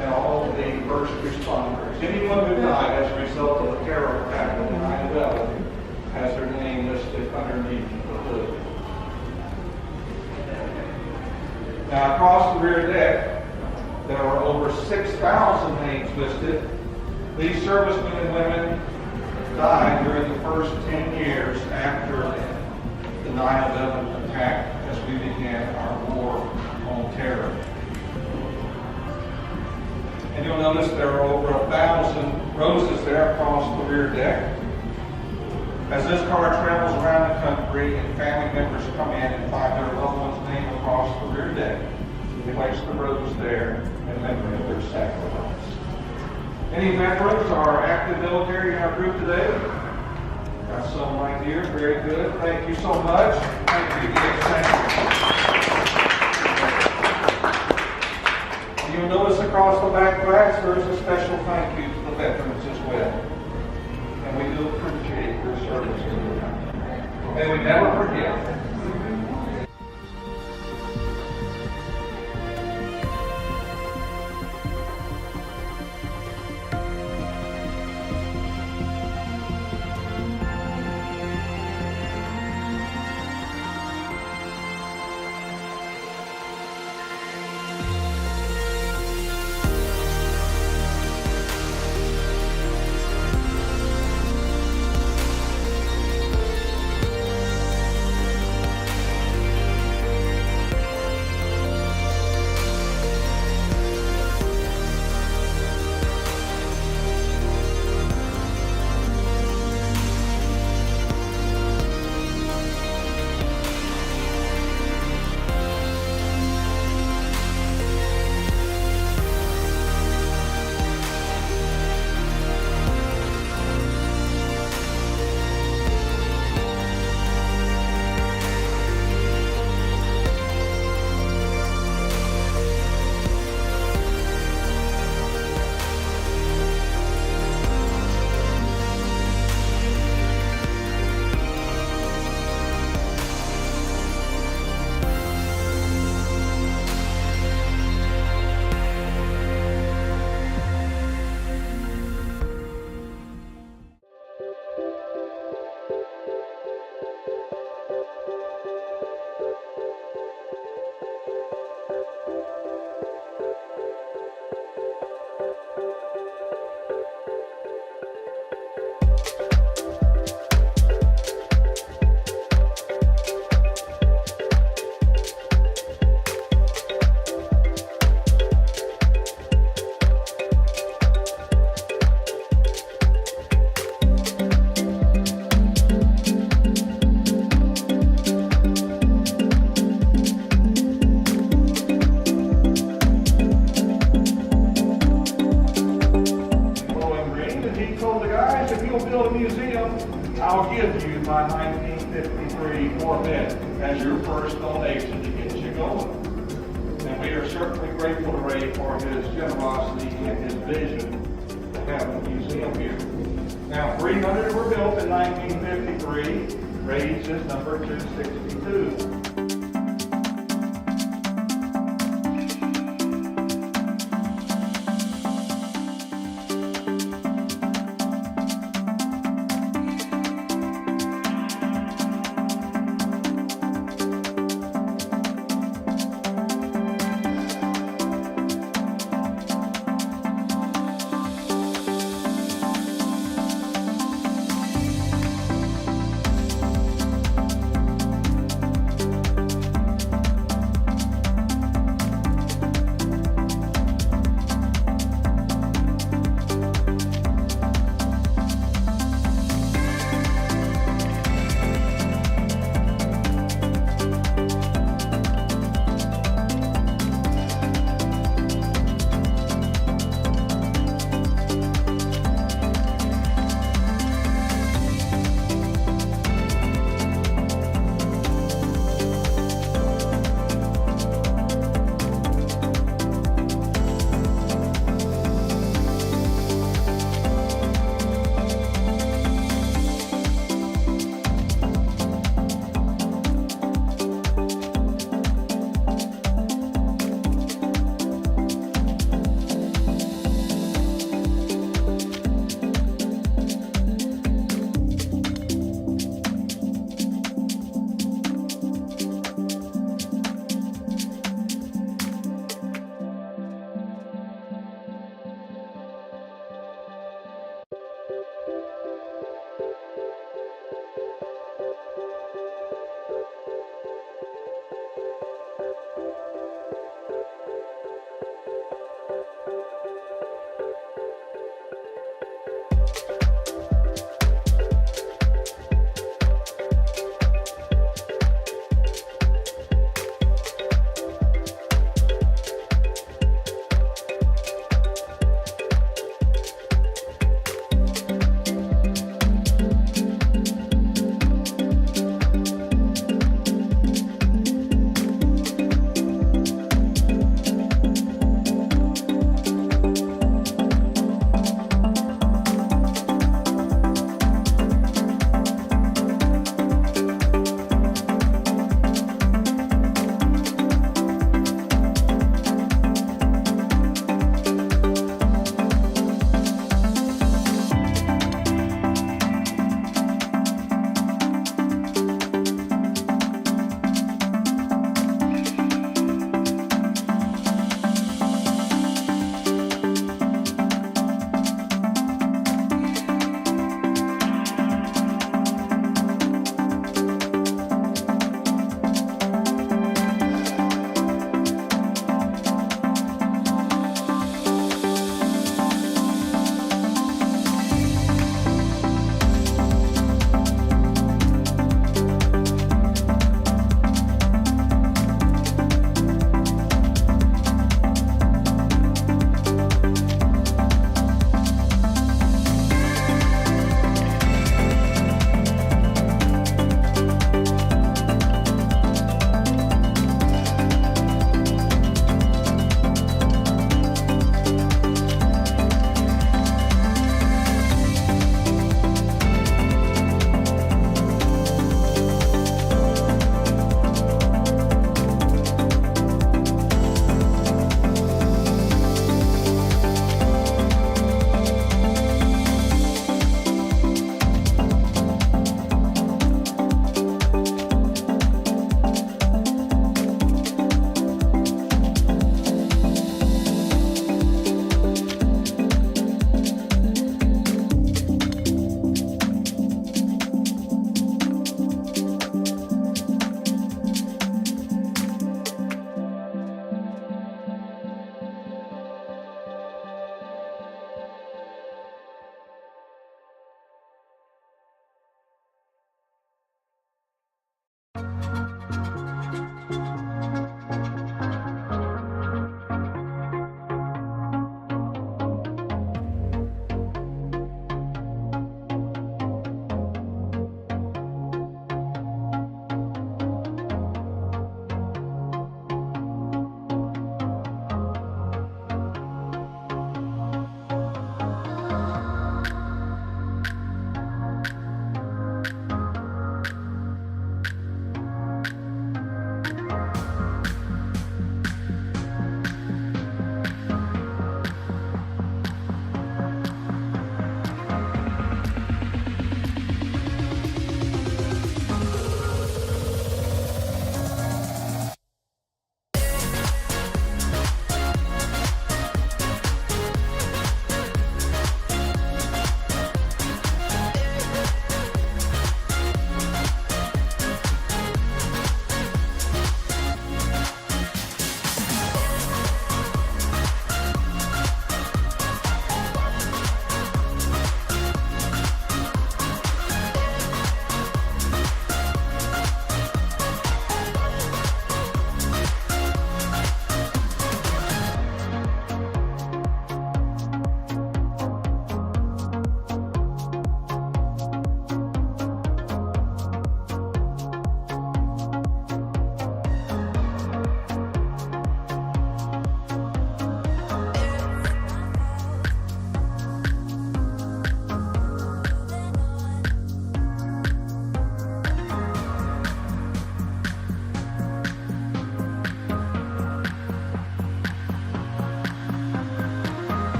and all of the first responders. Anyone who died as a result of a terror attack on 9/11 has their name listed underneath the hood. Now, across the rear deck, there are over 6,000 names listed. These servicemen and women died during the first 10 years after the 9/11 attack as we began our war on terror. And you'll notice there are over 1,000 roses there across the rear deck. As this car travels around the country and family members come in and find their loved one's name across the rear deck, they place the rose there in memory of their sacrifice. Any veterans or active military in our group today? Got some right here. Very good. Thank you so much. Thank you. Yes, thank you. You'll notice across the back glass there is a special thank you to the veterans as well. And we do appreciate your service to the country. May we never forget. I'll give you my 1953 Corvette as your first donation to get you going. And we are certainly grateful to Ray for his generosity and his vision to have a museum here. Now, 300 were built in 1953. Ray's is number 262.